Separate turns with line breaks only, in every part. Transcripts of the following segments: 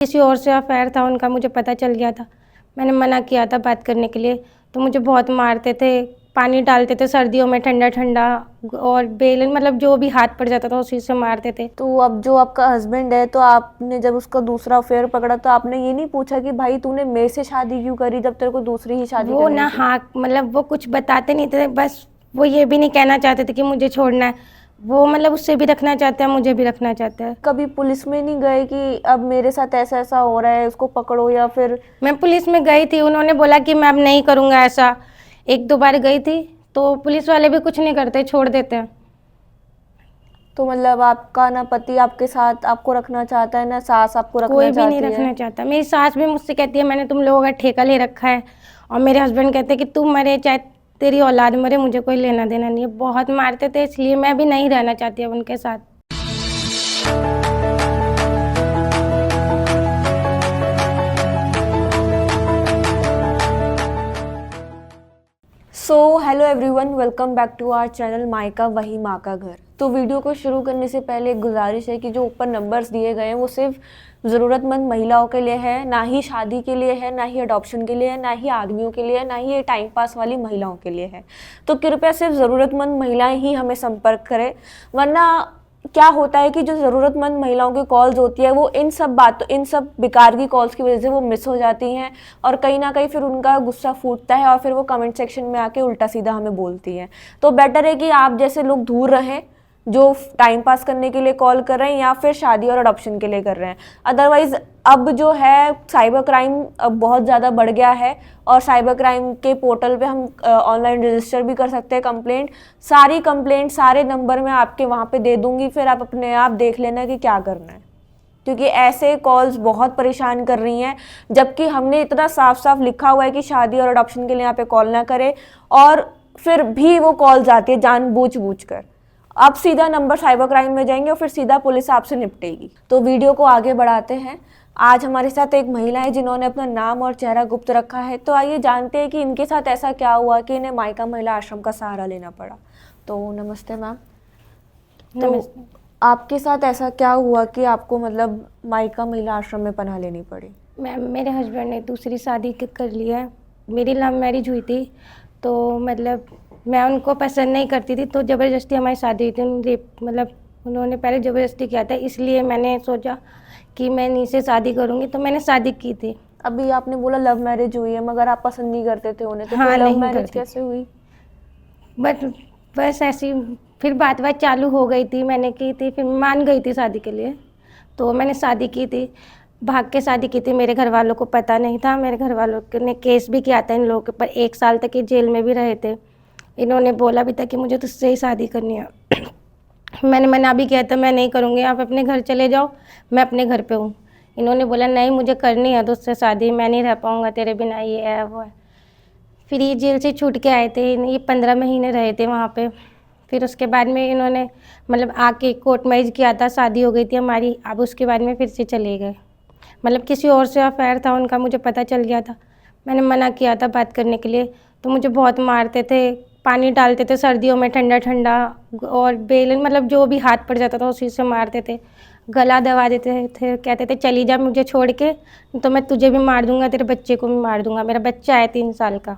किसी और से अफेयर था उनका, मुझे पता चल गया था। मैंने मना किया था बात करने के लिए, तो मुझे बहुत मारते थे, पानी डालते थे सर्दियों में ठंडा ठंडा, और बेलन मतलब जो भी हाथ पड़ जाता था उसी से मारते थे।
तो अब जो आपका हस्बैंड है, तो आपने जब उसका दूसरा अफेयर पकड़ा तो आपने ये नहीं पूछा कि भाई तूने मेरे से शादी क्यों करी जब तेरे को दूसरी ही शादी
वो
करनी
ना
थी?
हाँ मतलब वो कुछ बताते नहीं थे, बस वो ये भी नहीं कहना चाहते थे कि मुझे छोड़ना है। वो मतलब उससे भी रखना चाहते हैं, मुझे भी रखना चाहते हैं।
कभी पुलिस में नहीं गए कि अब मेरे साथ ऐसा ऐसा हो रहा है, उसको पकड़ो? या फिर
मैं पुलिस में गई थी, उन्होंने बोला कि मैं अब नहीं करूँगा ऐसा। एक दो बार गई थी तो पुलिस वाले भी कुछ नहीं करते, छोड़ देते हैं।
तो मतलब आपका ना पति आपके साथ आपको रखना चाहता है, ना सास आपको
कोई
रखना
भी नहीं
चाहती है?
रखना चाहता। मेरी सास भी मुझसे कहती है मैंने तुम लोगों का ठेका ले रखा है, और मेरे हस्बैंड कहते हैं कि तू मरे चाहे तेरी औलाद मरे, मुझे कोई लेना देना नहीं है। बहुत मारते थे, इसलिए मैं भी नहीं रहना चाहती अब उनके साथ।
So hello everyone, welcome back to our channel मायका वही माँ का घर। तो वीडियो को शुरू करने से पहले एक गुजारिश है कि जो ऊपर नंबर्स दिए गए हैं वो सिर्फ ज़रूरतमंद महिलाओं के लिए है, ना ही शादी के लिए है, ना ही अडॉप्शन के लिए है, ना ही आदमियों के लिए है, ना ही ये टाइम पास वाली महिलाओं के लिए है। तो कृपया सिर्फ ज़रूरतमंद महिलाएं ही हमें संपर्क करें, वरना क्या होता है कि जो ज़रूरतमंद महिलाओं की कॉल्स होती है वो इन सब बेकार की कॉल्स की वजह से वो मिस हो जाती हैं, और कहीं ना कहीं फिर उनका गुस्सा फूटता है और फिर वो कमेंट सेक्शन में आके उल्टा सीधा हमें बोलती हैं। तो बेटर है कि आप जैसे लोग दूर रहें जो टाइम पास करने के लिए कॉल कर रहे हैं या फिर शादी और अडॉप्शन के लिए कर रहे हैं। अदरवाइज अब जो है साइबर क्राइम अब बहुत ज़्यादा बढ़ गया है, और साइबर क्राइम के पोर्टल पे हम ऑनलाइन रजिस्टर भी कर सकते हैं कंप्लेंट। सारी कंप्लेंट सारे नंबर मैं आपके वहाँ पे दे दूँगी, फिर आप अपने आप देख लेना कि क्या करना है, क्योंकि ऐसे कॉल्स बहुत परेशान कर रही हैं। जबकि हमने इतना साफ साफ लिखा हुआ है कि शादी और अडॉप्शन के लिए यहाँ पे कॉल ना करें, और फिर भी वो कॉल्स आती है जानबूझ कर। आप सीधा नंबर साइबर क्राइम में जाएंगे और फिर सीधा पुलिस आपसे निपटेगी। तो वीडियो को आगे बढ़ाते हैं। आज हमारे साथ एक महिला है जिन्होंने अपना नाम और चेहरा गुप्त रखा है, तो आइए जानते हैं कि इनके साथ ऐसा क्या हुआ कि इन्हें मायका महिला आश्रम का सहारा लेना पड़ा। तो नमस्ते मैम। तो आपके साथ ऐसा क्या हुआ कि आपको मतलब मायका महिला आश्रम में पनाह लेनी पड़ी?
मैम मेरे हस्बैंड ने दूसरी शादी कर ली है। मेरी लव मैरिज हुई थी, तो मतलब मैं उनको पसंद नहीं करती थी, तो ज़बरदस्ती हमारी शादी हुई थी। मतलब उन्होंने पहले ज़बरदस्ती किया था, इसलिए मैंने सोचा कि मैं इन्हीं से शादी करूँगी, तो मैंने शादी की थी।
अभी आपने बोला लव मैरिज हुई है, मगर आप पसंद नहीं करते थे उन्हें, तो
हाँ,
फिर लव
नहीं
मैरिज
करती
कैसे हुई?
बस ऐसी फिर बात चालू हो गई थी, मैंने की थी, फिर मान गई थी शादी के लिए, तो मैंने शादी की थी। भाग के शादी की थी, मेरे घर वालों को पता नहीं था। मेरे घर वालों ने केस भी किया था इन लोगों के ऊपर, 1 साल तक ये जेल में भी रहे थे। इन्होंने बोला भी था कि मुझे तुझसे ही शादी करनी है। मैंने मना भी किया था, मैं नहीं करूँगी, आप अपने घर चले जाओ, मैं अपने घर पे हूँ। इन्होंने बोला नहीं मुझे करनी है तुझसे शादी, मैं नहीं रह पाऊँगा तेरे बिना, ये है वो है। फिर ये जेल से छूट के आए थे, ये 15 महीने रहे थे वहाँ पे। फिर उसके बाद में इन्होंने मतलब आके कोर्ट मैरिज किया था, शादी हो गई थी हमारी। अब उसके बाद में फिर से चले गए, मतलब किसी और से अफेयर था उनका, मुझे पता चल गया था। मैंने मना किया था बात करने के लिए, तो मुझे बहुत मारते थे, पानी डालते थे सर्दियों में ठंडा ठंडा, और बेलन मतलब जो भी हाथ पड़ जाता था उसी से मारते थे। गला दबा देते थे, कहते थे चली जा मुझे छोड़ के, तो मैं तुझे भी मार दूंगा, तेरे बच्चे को भी मार दूंगा। मेरा बच्चा है 3 साल का।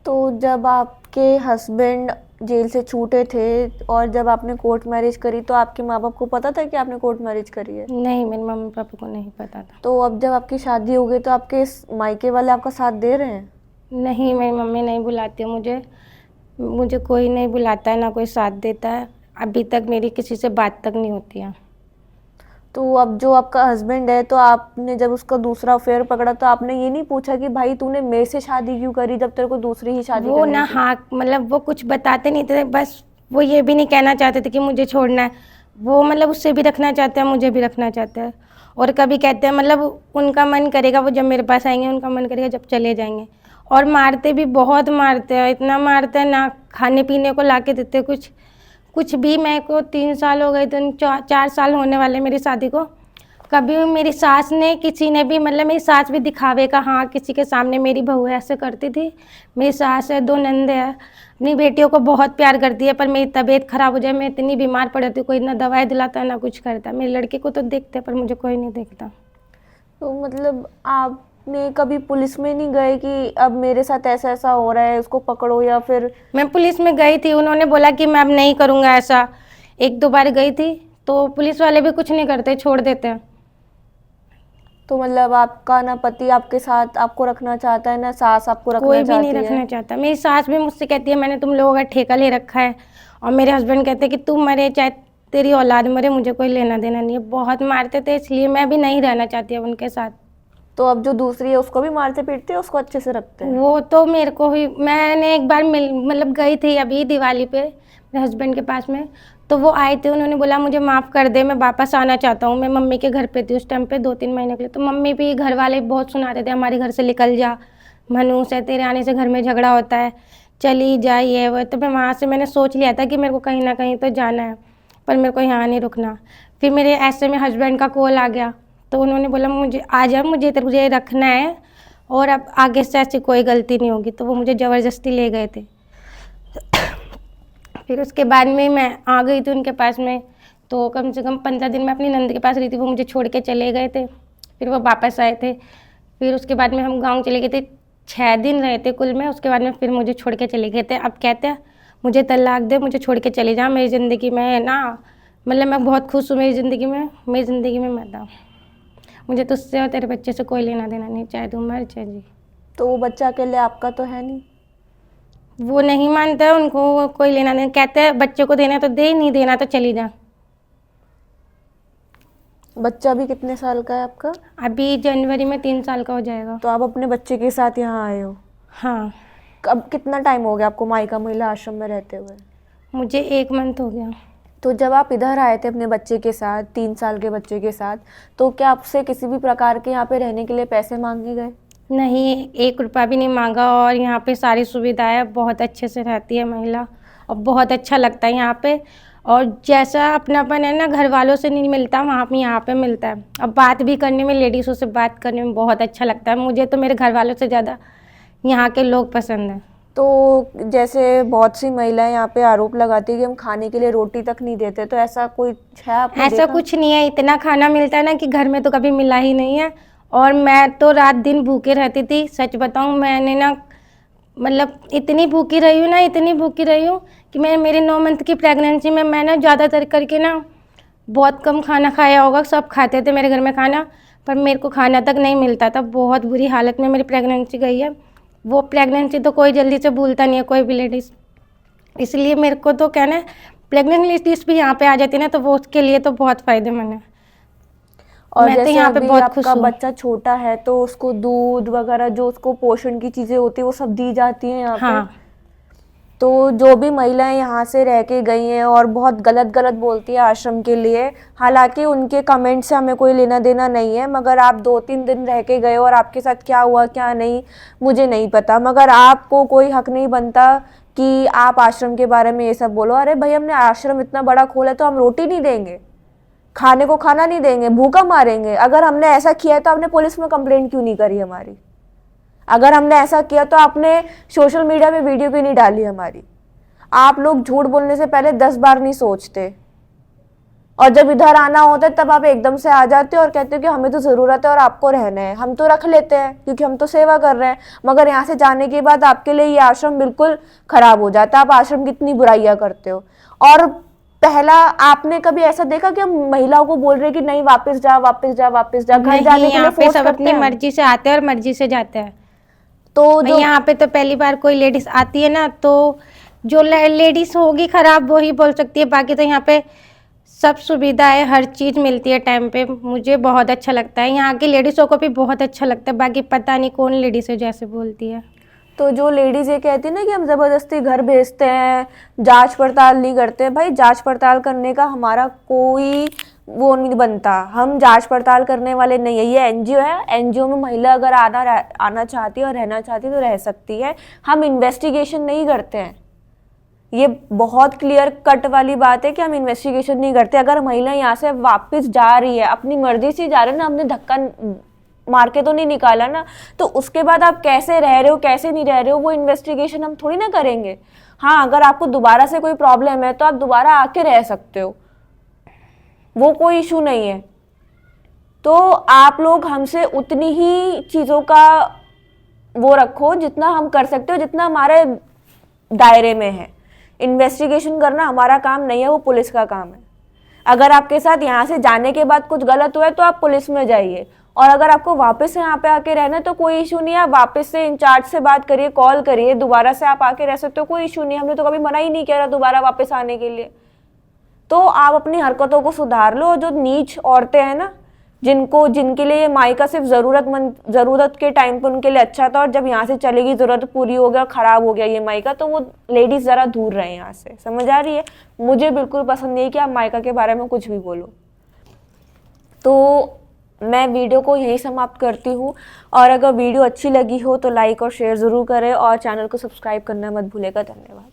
तो जब आपके हस्बैंड जेल से छूटे थे और जब आपने कोर्ट मैरिज करी, तो आपके माँ बाप को पता था कि आपने कोर्ट मैरिज करी है?
नहीं, मेरे मम्मी पापा को नहीं पता था।
तो अब जब आपकी शादी हो गई तो आपके मायके वाले आपका साथ दे रहे हैं?
नहीं, मेरी मम्मी नहीं बुलाती मुझे, मुझे कोई नहीं बुलाता है, ना कोई साथ देता है। अभी तक मेरी किसी से बात तक नहीं होती है।
तो अब जो आपका हस्बैंड है, तो आपने जब उसका दूसरा अफेयर पकड़ा तो आपने ये नहीं पूछा कि भाई तूने मेरे से शादी क्यों करी जब तेरे को दूसरी ही शादी
वो
करनी
ना
थी?
हाँ मतलब वो कुछ बताते नहीं थे, बस वो ये भी नहीं कहना चाहते थे कि मुझे छोड़ना है। वो मतलब उससे भी रखना चाहते हैं, मुझे भी रखना चाहते हैं। और कभी कहते हैं मतलब उनका मन करेगा वो जब मेरे पास आएंगे, उनका मन करेगा जब चले जाएंगे। और मारते भी बहुत मारते हैं, इतना मारते हैं ना, खाने पीने को ला के देते कुछ भी। मेरे को 3 साल हो गए थे, 4 साल होने वाले मेरी शादी को। कभी मेरी सास ने किसी ने भी मतलब मेरी सास भी दिखावे का, हाँ किसी के सामने मेरी बहू है ऐसे करती थी। मेरी सास है, 2 नंदे है, अपनी बेटियों को बहुत प्यार करती है, पर मेरी तबीयत खराब हो जाए, मैं इतनी बीमार पड़ जाती हूँ, कोई ना दवाई दिलाता है ना कुछ करता है। मेरी लड़की को तो देखते हैं पर मुझे कोई नहीं देखता।
तो मतलब आपने कभी पुलिस में नहीं गए कि अब मेरे साथ ऐसा ऐसा हो रहा है, उसको पकड़ो, या फिर?
मैं पुलिस में गई थी, उन्होंने बोला कि मैं अब नहीं करूँगा ऐसा। 1-2 बार गई थी तो पुलिस वाले भी कुछ नहीं करते, छोड़ देते हैं।
तो मतलब आपका ना पति आपके साथ आपको रखना चाहता है, ना सास आपको रखना
कोई भी
चाहती
नहीं
है?
रखना चाहता। मेरी सास भी मुझसे कहती है मैंने तुम लोगों का ठेका ले रखा है, और मेरे हस्बैंड कहते हैं कि तू मरे चाहे तेरी औलाद मरे, मुझे कोई लेना देना नहीं है। बहुत मारते थे, इसलिए मैं भी नहीं रहना चाहती अब उनके साथ।
तो अब जो दूसरी है उसको भी मारते पीटते हैं, उसको अच्छे से रखते हैं?
वो तो मेरे को ही, मैंने एक बार मतलब गई थी अभी दिवाली पे मेरे हस्बैंड के पास में, तो वो आए थे, उन्होंने बोला मुझे माफ़ कर दे, मैं वापस आना चाहता हूँ। मैं मम्मी के घर पे थी उस टाइम पे 2-3 महीने के लिए, तो मम्मी भी घर वाले बहुत सुनाते थे हमारे घर से निकल जा, मनूस है, तेरे आने से घर में झगड़ा होता है, चली जा ये वो। तो मैं वहाँ से मैंने सोच लिया था कि मेरे को कहीं ना कहीं तो जाना है, पर मेरे को यहाँ नहीं रुकना। फिर मेरे ऐसे में हस्बैंड का कॉल आ गया, तो उन्होंने बोला मुझे आ जा, मुझे रखना है और अब आगे से ऐसी कोई गलती नहीं होगी। तो वो मुझे ज़बरदस्ती ले गए थे। फिर उसके बाद में मैं आ गई थी उनके पास में, तो कम से कम 15 दिन में अपनी नंद के पास रही थी। वो मुझे छोड़ के चले गए थे, फिर वो वापस आए थे। फिर उसके बाद में हम गांव चले गए थे, 6 दिन रहे थे कुल में। उसके बाद में फिर मुझे छोड़ के चले गए थे। अब कहते हैं मुझे तलाक दे, मुझे छोड़ के चले जा, मेरी ज़िंदगी में ना, मतलब मैं बहुत खुश हूँ मेरी ज़िंदगी में मत आ, मुझे तुझसे और तेरे बच्चे से कोई लेना देना नहीं, चाहे तू मर चाहे जी।
तो वो बच्चा अकेले आपका तो है नहीं?
वो नहीं मानता है, उनको कोई लेना देना, कहते हैं बच्चे को देना तो दे, नहीं देना तो चली जा।
बच्चा भी कितने साल का है आपका?
अभी जनवरी में 3 साल का हो जाएगा।
तो आप अपने बच्चे के साथ यहाँ आए हो?
हाँ,
अब कितना टाइम हो गया आपको माइका महिला आश्रम में रहते हुए?
मुझे 1 मंथ हो गया।
तो जब आप इधर आए थे अपने बच्चे के साथ, 3 साल के बच्चे के साथ, तो क्या आपसे किसी भी प्रकार के यहाँ पे रहने के लिए पैसे मांगे गए?
नहीं, 1 रुपया भी नहीं मांगा, और यहाँ पे सारी सुविधाएं, बहुत अच्छे से रहती है महिला, और बहुत अच्छा लगता है यहाँ पे। और जैसा अपनापन है ना घर वालों से नहीं मिलता, वहाँ पे यहाँ पे मिलता है। अब बात भी करने में, लेडीज़ों से बात करने में बहुत अच्छा लगता है। मुझे तो मेरे घर वालों से ज़्यादा यहाँ के लोग पसंद हैं।
तो जैसे बहुत सी महिलाएं यहाँ पे आरोप लगाती है कि हम खाने के लिए रोटी तक नहीं देते, तो ऐसा कोई है आपने
ऐसा
देखा?
कुछ नहीं है, इतना खाना मिलता है ना कि घर में तो कभी मिला ही नहीं है। और मैं तो रात दिन भूखे रहती थी, सच बताऊं, मैंने ना मतलब इतनी भूखी रही हूँ कि मैं मेरे 9 मंथ की प्रेगनेंसी में मैं ना ज़्यादातर करके ना बहुत कम खाना खाया होगा। सब खाते थे मेरे घर में खाना, पर मेरे को खाना तक नहीं मिलता था। बहुत बुरी हालत में मेरी प्रेगनेंसी गई है। वो प्रेगनेंसी तो कोई जल्दी से भूलता नहीं है, कोई भी लेडीज़। इसलिए मेरे को तो कहना है, प्रेग्नेंट लेडीज़ भी यहाँ पे आ जाती है ना, तो वो उसके लिए तो बहुत फ़ायदेमंद है।
और
मैं तो
जैसे
यहाँ पे
अभी
बहुत खुश
आपका
हूँ।
बच्चा छोटा है तो उसको दूध वगैरह, जो उसको पोषण की चीजें होती है, वो सब दी जाती हैं यहाँ पे?
हाँ,
तो जो भी महिलाएं यहाँ से रह के गई हैं और बहुत गलत गलत बोलती है आश्रम के लिए, हालांकि उनके कमेंट से हमें कोई लेना देना नहीं है, मगर आप 2-3 दिन रह के गए और आपके साथ क्या हुआ क्या नहीं मुझे नहीं पता, मगर आपको कोई हक नहीं बनता कि आप आश्रम के बारे में ये सब बोलो। अरे भाई, हमने आश्रम इतना बड़ा खोला है तो हम रोटी नहीं देंगे, खाने को खाना नहीं देंगे, भूखा मारेंगे? अगर हमने ऐसा किया है तो आपने पुलिस में कंप्लेंट क्यों नहीं करी हमारी? अगर हमने ऐसा किया तो आपने सोशल मीडिया पे वीडियो क्यों नहीं डाली हमारी? आप लोग झूठ बोलने से पहले 10 बार नहीं सोचते, और जब इधर आना होता है तब आप एकदम से आ जाते हो और कहते हो कि हमें तो ज़रूरत है और आपको रहना है। हम तो रख लेते हैं क्योंकि हम तो सेवा कर रहे हैं, मगर यहाँ से जाने के बाद आपके लिए ये आश्रम बिल्कुल खराब हो जाता है। आप आश्रम की इतनी बुराइयां करते हो। और पहला, आपने कभी ऐसा देखा कि हम महिलाओं को बोल रहे हैं कि नहीं वापस जा वापस जा वापस जा, घर
नहीं,
जाने के लिए
यहाँ पे
फोर्स
सब
करते
अपनी
हैं?
मर्जी से आते हैं और मर्जी से जाते हैं।
तो
और
जो
यहाँ पे तो पहली बार कोई लेडीज आती है ना, तो जो लेडीज होगी खराब वो ही बोल सकती है, बाकी तो यहाँ पे सब सुविधाएं, हर चीज़ मिलती है टाइम पे। मुझे बहुत अच्छा लगता है, यहाँ की लेडीज़ों को भी बहुत अच्छा लगता है। बाकी पता नहीं कौन लेडीज है जैसे बोलती है।
तो जो लेडीज ये कहती है ना कि हम जबरदस्ती घर भेजते हैं, जांच पड़ताल नहीं करते, भाई जांच पड़ताल करने का हमारा कोई वो नहीं बनता, हम जांच पड़ताल करने वाले नहीं है। ये एनजीओ है, एनजीओ में महिला अगर आना चाहती है और रहना चाहती है तो रह सकती है। हम इन्वेस्टिगेशन नहीं करते हैं, ये बहुत क्लियर कट वाली बात है कि हम इन्वेस्टिगेशन नहीं करते। अगर महिला यहाँ से वापस जा रही है, अपनी मर्जी से जा रही है ना, हमने धक्का मार के तो नहीं निकाला ना, तो उसके बाद आप कैसे रह रहे हो कैसे नहीं रह रहे हो वो इन्वेस्टिगेशन हम थोड़ी ना करेंगे। हाँ, अगर आपको दोबारा से कोई प्रॉब्लम है तो आप दोबारा आके रह सकते हो, वो कोई इशू नहीं है। तो आप लोग हमसे उतनी ही चीज़ों का वो रखो जितना हम कर सकते हो, जितना हमारे दायरे में है। इन्वेस्टिगेशन करना हमारा काम नहीं है, वो पुलिस का काम है। अगर आपके साथ यहाँ से जाने के बाद कुछ गलत हुआ है तो आप पुलिस में जाइए, और अगर आपको वापस से यहाँ पे आके रहना है तो कोई इशू नहीं है, आप वापस से इंचार्ज से बात करिए, कॉल करिए, दोबारा से आप आके रह सकते हो, कोई इशू नहीं। हमने तो कभी मना ही नहीं किया दोबारा वापस आने के लिए। तो आप अपनी हरकतों को सुधार लो। जो नीच औरतें हैं ना, जिनके लिए ये मायका सिर्फ ज़रूरत के टाइम पे उनके लिए अच्छा था, और जब यहाँ से चलेगी ज़रूरत पूरी हो गया, ख़राब हो गया ये मायका, तो वो लेडीज़ ज़रा दूर रहे यहाँ से। समझ आ रही है? मुझे बिल्कुल पसंद नहीं कि आप मायका के बारे में कुछ भी बोलो। तो मैं वीडियो को यही समाप्त करती हूँ, और अगर वीडियो अच्छी लगी हो तो लाइक और शेयर ज़रूर करें, और चैनल को सब्सक्राइब करना मत भूलिएगा। धन्यवाद।